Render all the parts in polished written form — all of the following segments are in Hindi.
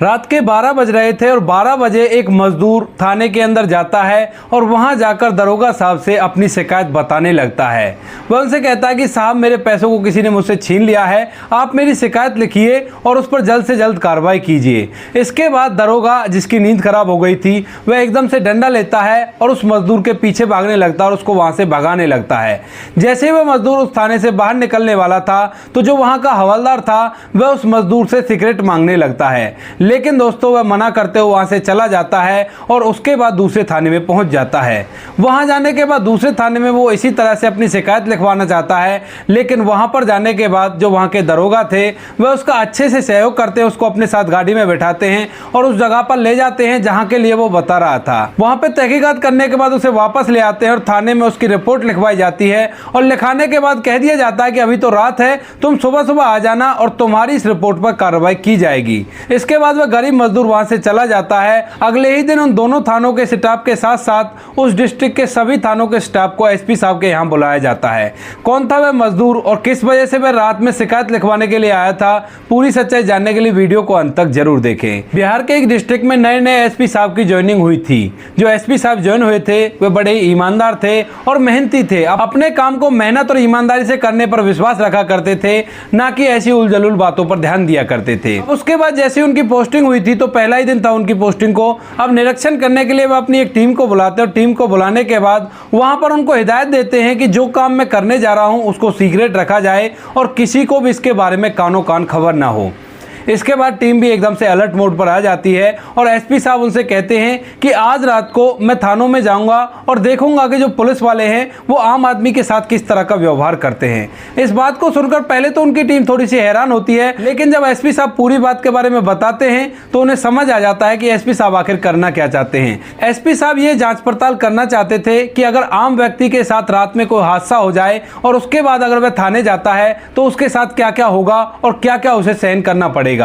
रात के 12 बज रहे थे और 12 बजे एक मजदूर थाने के अंदर जाता है और वहां जाकर दरोगा साहब से अपनी शिकायत बताने लगता है। वह उनसे कहता है कि साहब, मेरे पैसों को किसी ने मुझसे छीन लिया है, आप मेरी शिकायत लिखिए और उस पर जल्द से जल्द कार्रवाई कीजिए। इसके बाद दरोगा, जिसकी नींद खराब हो गई थी, वह एकदम से डंडा लेता है और उस मजदूर के पीछे भागने लगता है और उसको वहां से भगाने लगता है। जैसे ही वह मजदूर उस थाने से बाहर निकलने वाला था तो जो वहां का हवलदार था वह उस मजदूर से सिगरेट मांगने लगता है, लेकिन दोस्तों वह मना करते हुए वहां से चला जाता है और उसके बाद दूसरे थाने में पहुंच जाता है। वहां जाने के बाद दूसरे थाने में वो इसी तरह से अपनी शिकायत लिखवाना चाहता है, लेकिन वहां पर जाने के बाद जो वहां के दरोगा थे वह उसका अच्छे से सहयोग करते हैं, उसको अपने साथ गाड़ी में बैठाते हैं और उस जगह पर ले जाते हैं जहां के लिए वो बता रहा था। वहां पे तहकीकात करने के बाद उसे वापस ले आते हैं और थाने में उसकी रिपोर्ट लिखवाई जाती है और लिखाने के बाद कह दिया जाता है कि अभी तो रात है, तुम सुबह सुबह आ जाना और तुम्हारी इस रिपोर्ट पर कार्रवाई की जाएगी। इसके बाद वह गरीब मजदूर वहां से चला जाता है। अगले ही दिन उन दोनों थानों के स्टाफ के साथ साथ उस डिस्ट्रिक्ट के सभी थानों के स्टाफ को एसपी साहब के यहां बुलाया जाता है। कौन था वह मजदूर और किस वजह से वह रात में शिकायत लिखवाने के लिए आया था, पूरी सच्चाई जानने के लिए वीडियो को अंत तक जरूर देखें। बिहार के एक डिस्ट्रिक्ट में नए नए एसपी साहब की ज्वाइनिंग हुई थी। जो एसपी साहब ज्वाइन हुए थे वे बड़े ईमानदार थे और मेहनती थे। अपने काम को मेहनत और ईमानदारी से करने पर विश्वास रखा करते थे, ना कि ऐसी उलझुल बातों पर ध्यान दिया करते थे। उसके बाद जैसे उनकी पोस्टिंग हुई थी तो पहला ही दिन था उनकी पोस्टिंग को। अब निरीक्षण करने के लिए वो अपनी एक टीम को बुलाते हैं और टीम को बुलाने के बाद वहां पर उनको हिदायत देते हैं कि जो काम मैं करने जा रहा हूं उसको सीक्रेट रखा जाए और किसी को भी इसके बारे में कानो कान खबर ना हो। इसके बाद टीम भी एकदम से अलर्ट मोड पर आ जाती है और एसपी साहब उनसे कहते हैं कि आज रात को मैं थानों में जाऊंगा और देखूंगा कि जो पुलिस वाले हैं वो आम आदमी के साथ किस तरह का व्यवहार करते हैं। इस बात को सुनकर पहले तो उनकी टीम थोड़ी सी हैरान होती है, लेकिन जब एसपी साहब पूरी बात के बारे में बताते हैं तो उन्हें समझ आ जाता है कि एसपी साहब आखिर करना क्या चाहते हैं। एसपी साहब ये जांच पड़ताल करना चाहते थे कि अगर आम व्यक्ति के साथ रात में कोई हादसा हो जाए और उसके बाद अगर वह थाने जाता है तो उसके साथ क्या क्या होगा और क्या क्या उसे सहन करना पड़ेगा।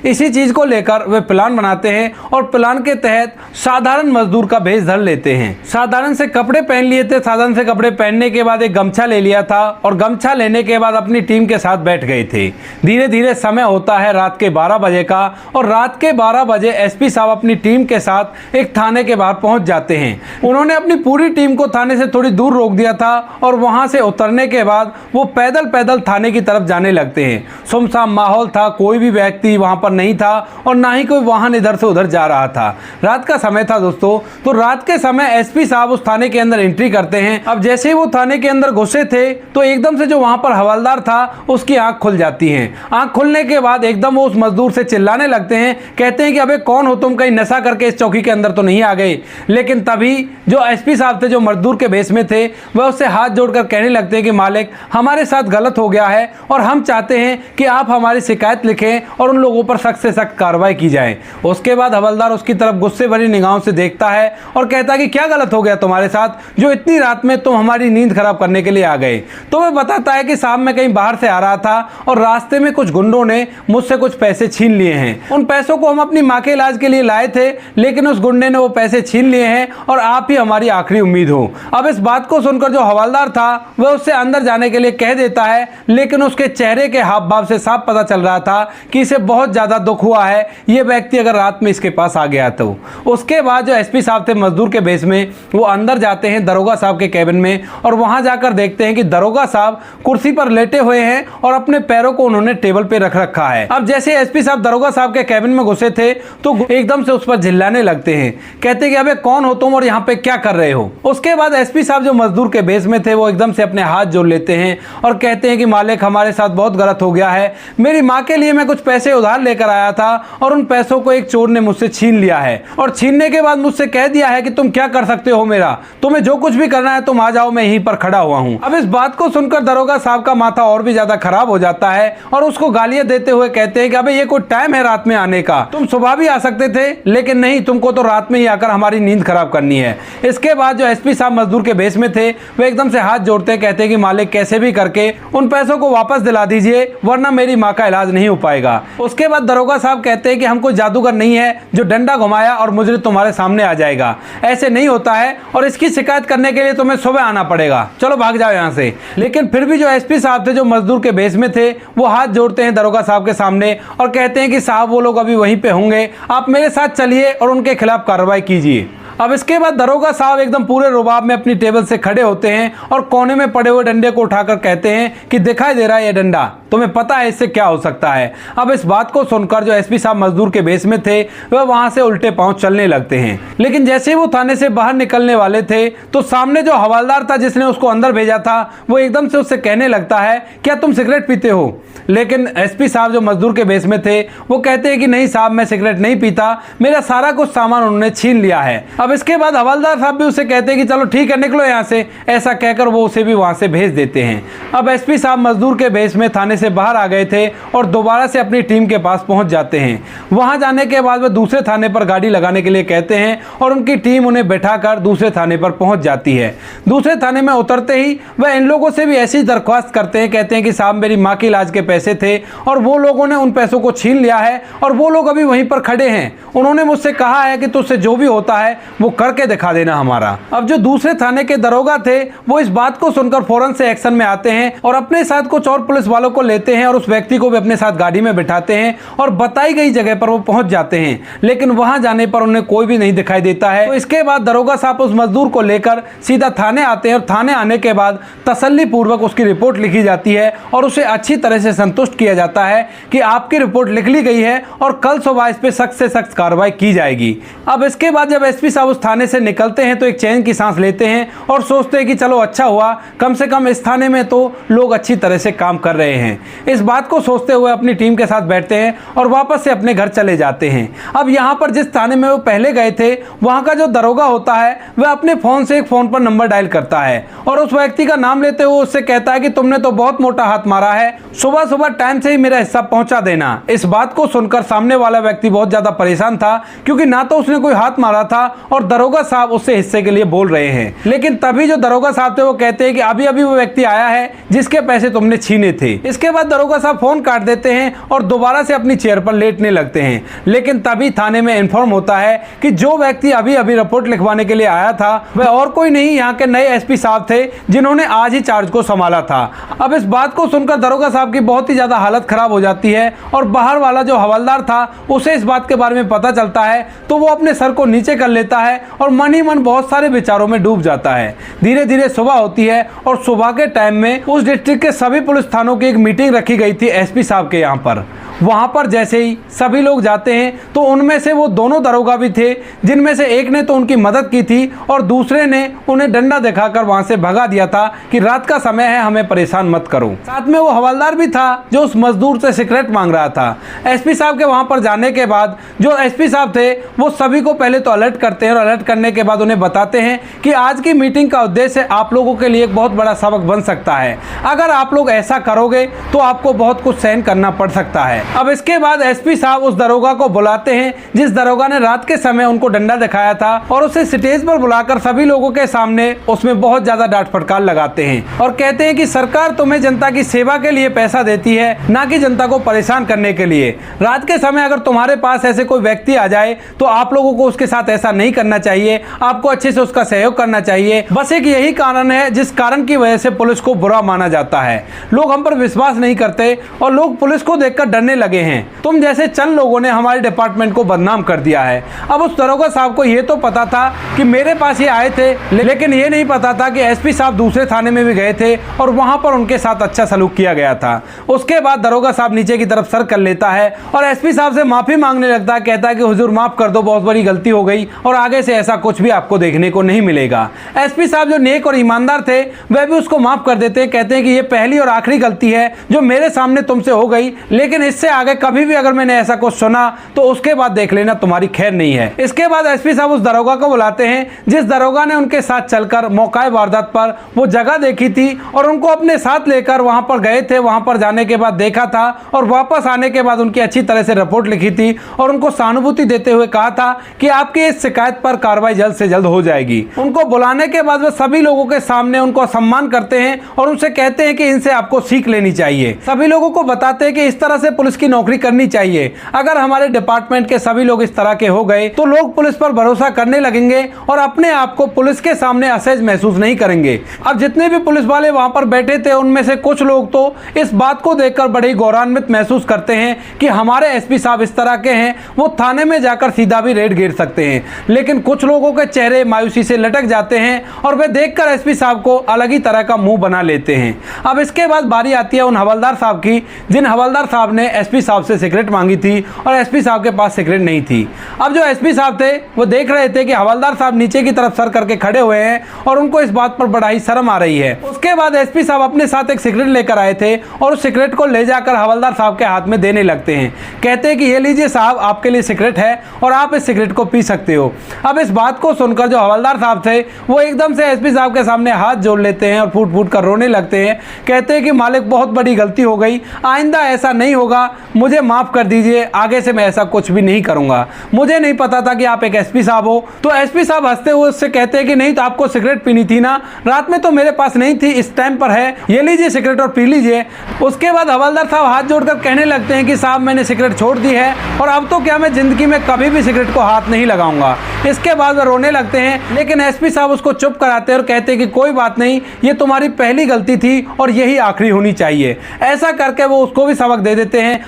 इसी चीज को लेकर वे प्लान बनाते हैं और प्लान के तहत साधारण मजदूर का भेष धर लेते हैं। साधारण से कपड़े पहन लिए थे। साधारण से कपड़े पहनने के बाद एक गमछा ले लिया था और गमछा लेने के बाद अपनी टीम के साथ बैठ गए थे। धीरे धीरे समय होता है रात के 12 बजे का और रात के 12 बजे एसपी साहब अपनी टीम के साथ एक थाने के बाहर पहुंच जाते हैं। उन्होंने अपनी पूरी टीम को थाने से थोड़ी दूर रोक दिया था और वहां से उतरने के बाद वो पैदल पैदल थाने की तरफ जाने लगते हैं। सुनसान माहौल था, कोई भी व्यक्ति वहां पर नहीं था और ना ही कोई वाहन इधर से उधर जा रहा था। रात का समय था दोस्तों। तो रात के समय एसपी साहब उस थाने के अंदर एंट्री करते हैं। अब जैसे ही वो थाने के अंदर घुसे थे तो एकदम से जो वहां पर हवलदार था उसकी आंख खुल जाती है। आंख खुलने के बाद एकदम वो उस मजदूर से चिल्लाने लगते हैं, कहते हैं कि अबे कौन हो तुम, कहीं नशा करके इस चौकी के अंदर तो नहीं आ गए। लेकिन तभी जो एसपी साहब थे, जो मजदूर के भेष में थे, वह उससे हाथ जोड़कर कहने लगते हैं कि मालिक, हमारे साथ गलत हो गया है और हम चाहते हैं कि आप हमारी शिकायत लिखें और उन लोगों पर सख्त से सख्त कार्रवाई की जाए। उसके बाद हवलदार उसकी तरफ गुस्से भरी निगाहों से देखता है और कहता है कि क्या गलत हो गया तुम्हारे साथ जो इतनी रात में तुम हमारी नींद खराब करने के लिए आ गए। तो वह बताता है कि साहब मैं कहीं बाहर से आ रहा था और रास्ते में कुछ गुंडों ने मुझसे कुछ पैसे छीन लिए हैं। उन पैसों को हम अपनी माँ के इलाज के लिए लाए थे, लेकिन उस गुंडे ने वो पैसे छीन लिए हैं और आप ही हमारी आखिरी उम्मीद हो। अब इस बात को सुनकर जो हवलदार था वह उससे अंदर जाने के लिए कह देता है, लेकिन उसके चेहरे के हाव भाव से साफ पता चल रहा था कि इसे बहुत ज्यादा दुख हुआ है ये व्यक्ति अगर रात में इसके पास आ गया तो। उसके बाद जो एसपी साहब थे मजदूर के भेष में, वो अंदर जाते हैं दरोगा साहब के कैबिन में और वहां जाकर देखते हैं कि दरोगा साहब कुर्सी पर लेटे हुए हैं और अपने पैरों को उन्होंने टेबल पे रख रखा है। अब जैसे एसपी साहब दरोगा साहब के कैबिन में घुसे थे तो एकदम से उस पर चिल्लाने लगते हैं, कहते हैं कि अबे कौन हो तुम और यहाँ पे क्या कर रहे हो। उसके बाद एसपी साहब जो मजदूर के भेष में थे वो एकदम से अपने हाथ जोड़ लेते हैं और कहते हैं कि मालिक, हमारे साथ बहुत गलत हो गया है। मेरी माँ के लिए मैं कुछ पैसे उधार लेकर आया था और उन पैसों को एक चोर ने मुझसे छीन लिया है और छीनने के बाद मुझसे कह दिया है कि तुम क्या कर सकते हो मेरा, तुम्हें जो कुछ भी करना है तुम आ जाओ, मैं यहीं पर खड़ा हुआ हूं। अब इस बात को सुनकर दरोगा साहब का माथा और भी ज्यादा खराब हो जाता है और उसको गालियां देते हुए कहते हैं कि अबे ये कोई टाइम है रात में आने का, तुम सुबह भी आ सकते थे, लेकिन नहीं, तुमको तो रात में ही आकर हमारी नींद खराब करनी है। इसके बाद जो एसपी साहब मजदूर के भेष में थे वे एकदम से हाथ जोड़ते हैं, कहते हैं कि मालिक, कैसे भी करके उन पैसों को वापस दिला दीजिए वरना मेरी माँ का इलाज नहीं हो पाएगा। उसके बाद दरोगा साहब कहते हैं कि हम कोई जादूगर नहीं है जो डंडा घुमाया और मुजरिम तुम्हारे सामने आ जाएगा, ऐसे नहीं होता है और इसकी शिकायत करने के लिए तुम्हें सुबह आना पड़ेगा, चलो भाग जाओ यहाँ से। लेकिन फिर भी जो एसपी साहब थे, जो मजदूर के भेष में थे, वो हाथ जोड़ते हैं दरोगा साहब के सामने और कहते हैं कि साहब वो लोग अभी वहीं पे होंगे, आप मेरे साथ चलिए और उनके खिलाफ कार्रवाई कीजिए। अब इसके बाद दरोगा साहब एकदम पूरे रुबाब में अपनी टेबल से खड़े होते हैं और कोने में पड़े हुए डंडे को उठाकर कहते हैं कि दिखाई दे रहा है ये डंडा, तुम्हें पता है इससे क्या हो सकता है। अब इस बात को सुनकर जो एसपी साहब मजदूर के भेष में थे वह वहां से उल्टे पांव चलने लगते हैं। लेकिन जैसे ही वो थाने से बाहर निकलने वाले थे तो सामने जो हवलदार था जिसने उसको अंदर भेजा था, वो एकदम से उससे कहने लगता है, क्या तुम सिगरेट पीते हो? लेकिन एसपी साहब जो मजदूर के भेष में थे वो कहते हैं कि नहीं साहब, मैं सिगरेट नहीं पीता, मेरा सारा कुछ सामान उन्होंने छीन लिया है। अब इसके बाद हवलदार साहब भी उसे कहते हैं कि चलो ठीक है, निकलो यहाँ से। ऐसा कहकर वो उसे भी वहां से भेज देते हैं। अब एसपी साहब मजदूर के भेष में थाने से बाहर आ गए थे और दोबारा से अपनी टीम के पास पहुंच जाते हैं। वहां जाने के बाद वे दूसरे थाने पर गाड़ी लगाने के लिए कहते हैं और उनकी टीम उन्हें बैठाकर दूसरे थाने पर पहुंच जाती है। दूसरे थाने में उतरते ही वह इन लोगों से भी ऐसी दरख्वास्त करते हैं, कहते हैं कि साहब मेरी माँ के इलाज के पैसे थे और वो लोगों ने उन पैसों को छीन लिया है और वो लोग अभी वहीं पर खड़े हैं। उन्होंने मुझसे कहा है कि तुझसे जो भी होता है वो करके दिखा देना हमारा। अब जो दूसरे थाने के दरोगा थे वो इस बात को सुनकर फौरन से एक्शन में आते हैं और अपने साथ कुछ और पुलिस वालों को लेते हैं और उस व्यक्ति को भी अपने साथ गाड़ी में बिठाते हैं और बताई गई जगह पर वो पहुंच जाते हैं। लेकिन वहां जाने पर उन्हें कोई भी नहीं दिखाई देता है। तो इसके बाद दरोगा साहब उस मजदूर को लेकर सीधा थाने आते हैं और थाने आने के बाद तसल्ली पूर्वक उसकी रिपोर्ट लिखी जाती है और उसे अच्छी तरह से संतुष्ट किया जाता है कि आपकी रिपोर्ट लिख ली गई है और कल सुबह इस पे सख्त से सख्त कार्रवाई की जाएगी। अब इसके बाद जब एसपी साहब उस थाने से निकलते हैं तो एक चैन की सांस लेते हैं और सोचते हैं कि चलो अच्छा हुआ, कम से कम इस थाने में तो लोग अच्छी तरह से काम कर रहे हैं। इस बात को सोचते हुए अपनी टीम के साथ बैठते हैं और वापस से अपने घर चले जाते हैं। अब यहाँ पर जिस थाने में वो पहले गए थे वहाँ का जो दरोगा होता है वह अपने फ़ोन से एक फ़ोन पर नंबर डायल करता है और उस व्यक्ति का नाम लेते हुए उससे कहता है कि तुमने तो बहुत मोटा हाथ मारा है, सुबह सुबह टाइम से ही मेरा हिस्सा पहुंचा देना। इस बात को सुनकर सामने वाला व्यक्ति बहुत ज़्यादा परेशान था क्योंकि ना तो उसने कोई हाथ मारा था और दरोगा साहब उससे हिस्से के लिए बोल रहे हैं। लेकिन तभी जो दरोगा साहब थे वो कहते हैं कि अभी अभी वो व्यक्ति आया है जिसके पैसे तुमने छीने थे। इसके बाद दरोगा साहब फोन काट देते हैं और दोबारा से अपनी चेयर पर लेटने लगते हैं। लेकिन तभी थाने में इन्फॉर्म होता है कि जो व्यक्ति अभी अभी रिपोर्ट लिखवाने के लिए आया था वह और कोई नहीं, यहाँ के नए एसपी साहब थे जिन्होंने आज ही चार्ज को संभाला था। अब इस बात को सुनकर दरोगा साहब की बहुत ही ज्यादा हालत खराब हो जाती है और बाहर वाला जो हवलदार था उसे इस बात के बारे में पता चलता है तो वो अपने सर को नीचे कर लेता है और मन ही मन बहुत सारे विचारों में डूब जाता है। धीरे धीरे सुबह होती है और सुबह के टाइम में उस डिस्ट्रिक्ट के सभी पुलिस थानों की एक मीटिंग रखी गई थी एसपी साहब के यहाँ पर। वहाँ पर जैसे ही सभी लोग जाते हैं तो उनमें से वो दोनों दरोगा भी थे जिनमें से एक ने तो उनकी मदद की थी और दूसरे ने उन्हें डंडा दिखाकर वहाँ से भगा दिया था कि रात का समय है, हमें परेशान मत करो। साथ में वो हवलदार भी था जो उस मजदूर से सिगरेट मांग रहा था। एसपी साहब के वहाँ पर जाने के बाद जो एसपी साहब थे वो सभी को पहले तो अलर्ट करते हैं और अलर्ट करने के बाद उन्हें बताते हैं कि आज की मीटिंग का उद्देश्य आप लोगों के लिए एक बहुत बड़ा सबक बन सकता है। अगर आप लोग ऐसा करोगे तो आपको बहुत कुछ सहन करना पड़ सकता है। अब इसके बाद एसपी साहब उस दरोगा को बुलाते हैं जिस दरोगा ने रात के समय उनको डंडा दिखाया था और उसे स्टेज पर बुलाकर सभी लोगों के सामने उसमें बहुत ज्यादा डांट फटकार लगाते हैं और कहते हैं कि सरकार तुम्हें जनता की सेवा के लिए पैसा देती है, ना कि जनता को परेशान करने के लिए। रात के समय अगर तुम्हारे पास ऐसे कोई व्यक्ति आ जाए तो आप लोगों को उसके साथ ऐसा नहीं करना चाहिए, आपको अच्छे से उसका सहयोग करना चाहिए। बस एक यही कारण है जिस कारण की वजह से पुलिस को बुरा माना जाता है। लोग हम पर विश्वास नहीं करते और लोग पुलिस को देखकर डरने लगे हैं। तुम जैसे चंद लोगों ने हमारे डिपार्टमेंट को बदनाम कर दिया है। अब उस दरोगा साहब को ये तो पता था कि मेरे पास ये आए थे, लेकिन ये नहीं पता था कि एसपी साहब दूसरे थाने में भी गए थे और वहां पर उनके साथ अच्छा सलूक किया गया था। उसके बाद दरोगा साहब नीचे की तरफ सर कर लेता है और एसपी साहब से माफी मांगने लगता है। कहता है कि हुजूर माफ कर दो, बहुत बड़ी गलती हो गई और आगे से ऐसा कुछ भी आपको देखने को नहीं मिलेगा। एसपी साहब जो नेक और ईमानदार थे वह भी उसको माफ कर देते हैं। कहते हैं कि ये पहली और आखिरी गलती है जो मेरे सामने तुमसे हो गई, लेकिन इससे आगे कभी भी अगर मैंने ऐसा कुछ सुना तो उसके बाद देख लेना तुम्हारी खैर नहीं है। इसके बाद एसपी साहब उस दरोगा को बुलाते हैं जिस दरोगा ने उनके साथ चलकर मौका वारदात पर वो जगह देखी थी और उनको अपने साथ लेकर वहां पर गए थे। वहां पर जाने के बाद देखा था और वापस आने के बाद उनकी अच्छी तरह से रिपोर्ट लिखी थी और उनको सहानुभूति देते हुए कहा था कि आपकी इस शिकायत पर कार्रवाई जल्द से जल्द हो जाएगी। उनको बुलाने के बाद वे सभी लोगों के सामने उनको सम्मान करते हैं और उनसे कहते हैं कि इनसे आपको सीख लेनी चाहिए। सभी लोगों को बताते हैं कि इस तरह से पुलिस की नौकरी करनी चाहिए। अगर हमारे डिपार्टमेंट के सभी लोग इस तरह के हो गए तो लोग पुलिस पर भरोसा करने लगेंगे और अपने आप को पुलिस के सामने असहज महसूस नहीं करेंगे। अब जितने भी पुलिस वाले वहां पर बैठे थे उनमें से कुछ लोग तो इस बात को देखकर बड़े ही गौरवान्वित महसूस करते हैं कि हमारे एसपी साहब इस तरह के हैं, वो थाने में जाकर सीधा भी रेड घेर सकते हैं। लेकिन कुछ लोगों के चेहरे मायूसी से लटक जाते हैं और वे देखकर एसपी साहब को अलग ही तरह का मुंह बना लेते हैं। अब इसके बाद बारी आती है उन हवलदार साहब की जिन हवलदार साहब ने एसपी साहब से सिगरेट मांगी थी और एसपी साहब के पास सिगरेट नहीं थी। अब जो एसपी साहब थे वो देख रहे थे कि हवलदार साहब नीचे की तरफ सर करके खड़े हुए हैं और उनको इस बात पर बड़ा ही शर्म आ रही है। उसके बाद एसपी साहब अपने साथ एक सिगरेट लेकर आए थे और उस सिगरेट को ले जाकर हवलदार साहब के हाथ में देने लगते हैं। कहते हैं कि ये लीजिए साहब, आपके लिए सिगरेट है और आप इस सिगरेट को पी सकते हो। अब इस बात को सुनकर जो हवलदार साहब थे वो एकदम से एसपी साहब के सामने हाथ जोड़ लेते हैं और फूट फूट कर रोने लगते हैं। कहते हैं कि मालिक, बहुत बड़ी गलती हो गई, आइंदा ऐसा नहीं होगा, मुझे माफ कर दीजिए, आगे से मैं ऐसा कुछ भी नहीं करूंगा। मुझे नहीं पता था कि आप एक एसपी साहब हो। तो एसपी साहब हंसते हुए उससे कहते हैं कि नहीं तो आपको सिगरेट पीनी थी ना, रात में तो मेरे पास नहीं थी, इस टाइम पर है, ये लीजिए सिगरेट और पी लीजिए। उसके बाद हवलदार साहब हाथ जोड़कर कहने लगते हैं कि साहब मैंने सिगरेट छोड़ दी है और अब तो क्या मैं जिंदगी में कभी भी सिगरेट को हाथ नहीं लगाऊंगा। इसके बाद वह रोने लगते हैं, लेकिन एसपी साहब उसको चुप कराते हैं और कहते हैं कि कोई बात नहीं, ये तुम्हारी पहली गलती थी और यही आखिरी होनी चाहिए। ऐसा करके वो उसको भी सबक दे देते हैं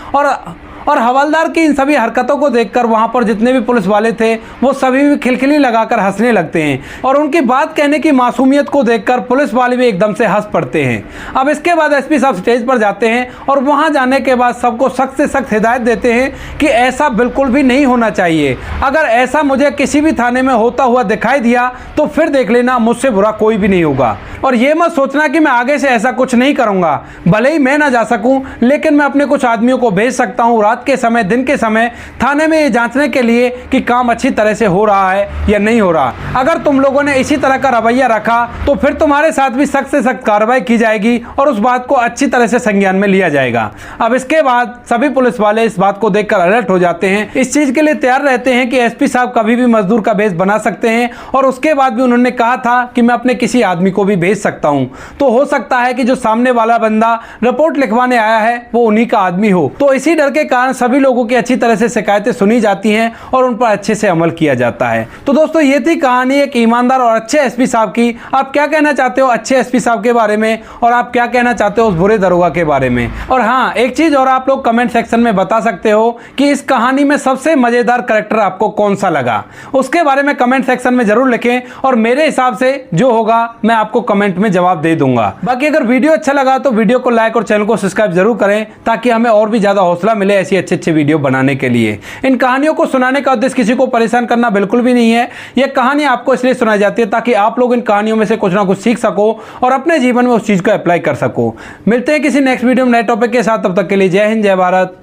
और हवलदार की इन सभी हरकतों को देखकर वहां पर जितने भी पुलिस वाले थे वो सभी भी खिलखिली लगाकर हंसने लगते हैं और उनकी बात कहने की मासूमियत को देखकर पुलिस वाले भी एकदम से हंस पड़ते हैं। अब इसके बाद एसपी साहब स्टेज पर जाते हैं और वहां जाने के बाद सबको सख्त से सख्त हिदायत देते हैं कि ऐसा बिल्कुल भी नहीं होना चाहिए। अगर ऐसा मुझे किसी भी थाने में होता हुआ दिखाई दिया तो फिर देख लेना, मुझसे बुरा कोई भी नहीं होगा। और ये मत सोचना कि मैं आगे से ऐसा कुछ नहीं करूंगा। भले ही मैं ना जा सकूं लेकिन मैं अपने कुछ आदमियों को भेज सकता हूं रात के समय, दिन के समय थाने में ये जांचने के लिए कि काम अच्छी तरह से हो रहा है या नहीं हो रहा। अगर तुम लोगों ने इसी तरह का रवैया रखा तो फिर तुम्हारे साथ भी सख्त से सख्त कार्रवाई की जाएगी और उस बात को अच्छी तरह से संज्ञान में लिया जाएगा। अब इसके बाद सभी पुलिस वाले इस बात को देखकर अलर्ट हो जाते हैं, इस चीज के लिए तैयार रहते हैं कि एसपी साहब कभी भी मजदूर का भेष बना सकते हैं। और उसके बाद भी उन्होंने कहा था कि मैं अपने किसी आदमी को भी भेज सकता हूं, तो हो सकता है कि जो सामने वाला बंदा रिपोर्ट लिखवाने आया है वो उन्हीं का आदमी हो। तो इसी डर के कारण सभी लोगों की अच्छी तरह से शिकायतें सुनी जाती हैं और उन पर अच्छे से अमल किया जाता है। तो दोस्तों ये थी कहानी एक ईमानदार और अच्छे एसपी साहब की। आप क्या कहना चाहते हो अच्छे एसपी साहब के बारे में और आप क्या कहना चाहते हो उस बुरे दरोगा के बारे में? और हाँ, एक चीज और आप लोग कमेंट सेक्शन में बता सकते हो कि इस कहानी में सबसे मजेदार कैरेक्टर आपको कौन सा लगा, उसके बारे में कमेंट सेक्शन में जरूर लिखें और मेरे हिसाब से जो होगा मैं आपको कमेंट में जवाब दे दूंगा। बाकी अगर वीडियो अच्छा लगा तो वीडियो को लाइक और चैनल को सब्सक्राइब जरूर करें ताकि हमें और भी ज्यादा हौसला मिले ऐसी अच्छे वीडियो बनाने के लिए। इन कहानियों को सुनाने का उद्देश्य किसी को परेशान करना बिल्कुल भी नहीं है। यह कहानी आपको इसलिए सुनाई जाती है ताकि आप लोग इन कहानियों में से कुछ ना कुछ सीख सको और अपने जीवन में उस चीज को अप्लाई कर सको। मिलते हैं किसी नेक्स्ट वीडियो में नए टॉपिक के साथ, तब तक के लिए जय हिंद, जय भारत,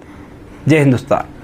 जय हिंदुस्तान।